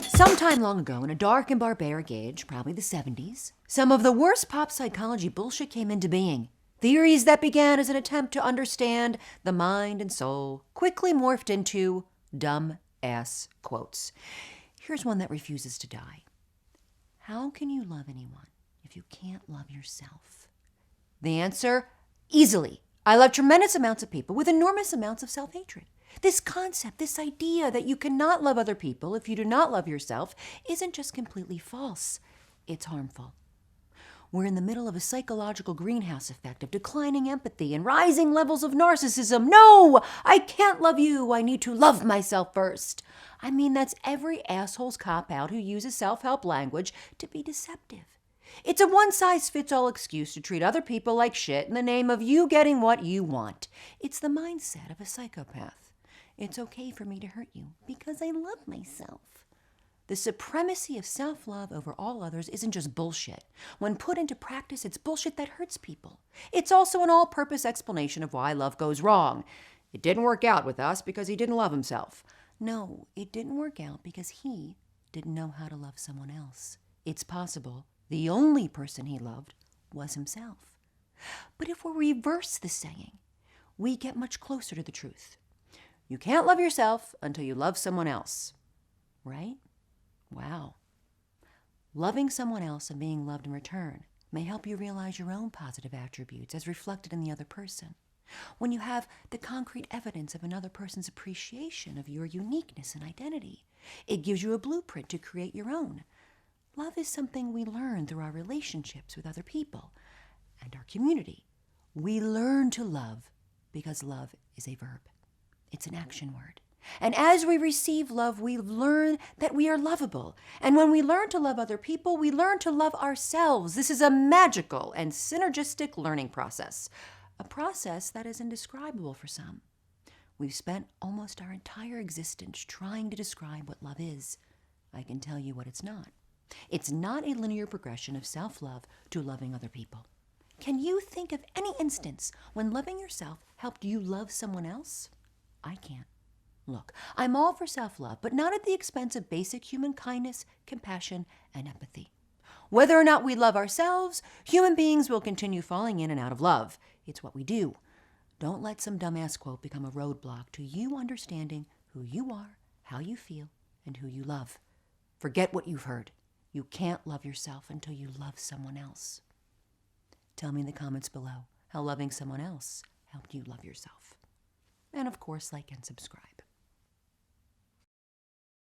Sometime long ago, in a dark and barbaric age, probably the 70s, some of the worst pop psychology bullshit came into being. Theories that began as an attempt to understand the mind and soul quickly morphed into dumb-ass quotes. Here's one that refuses to die. How can you love anyone if you can't love yourself? The answer? Easily. I love tremendous amounts of people with enormous amounts of self-hatred. This concept, this idea that you cannot love other people if you do not love yourself isn't just completely false, it's harmful. We're in the middle of a psychological greenhouse effect of declining empathy and rising levels of narcissism. No, I can't love you. I need to love myself first. I mean, that's every asshole's cop-out who uses self-help language to be deceptive. It's a one-size-fits-all excuse to treat other people like shit in the name of you getting what you want. It's the mindset of a psychopath. It's okay for me to hurt you because I love myself. The supremacy of self-love over all others isn't just bullshit. When put into practice, it's bullshit that hurts people. It's also an all-purpose explanation of why love goes wrong. It didn't work out with us because he didn't love himself. No, it didn't work out because he didn't know how to love someone else. It's possible the only person he loved was himself. But if we reverse the saying, we get much closer to the truth. You can't love yourself until you love someone else, right? Wow. Loving someone else and being loved in return may help you realize your own positive attributes as reflected in the other person. When you have the concrete evidence of another person's appreciation of your uniqueness and identity, it gives you a blueprint to create your own. Love is something we learn through our relationships with other people and our community. We learn to love because love is a verb. It's an action word. And as we receive love, we learn that we are lovable. And when we learn to love other people, we learn to love ourselves. This is a magical and synergistic learning process, a process that is indescribable for some. We've spent almost our entire existence trying to describe what love is. I can tell you what it's not. It's not a linear progression of self-love to loving other people. Can you think of any instance when loving yourself helped you love someone else? I can't. Look, I'm all for self-love, but not at the expense of basic human kindness, compassion, and empathy. Whether or not we love ourselves, human beings will continue falling in and out of love. It's what we do. Don't let some dumbass quote become a roadblock to you understanding who you are, how you feel, and who you love. Forget what you've heard. You can't love yourself until you love someone else. Tell me in the comments below how loving someone else helped you love yourself. And of course, like and subscribe.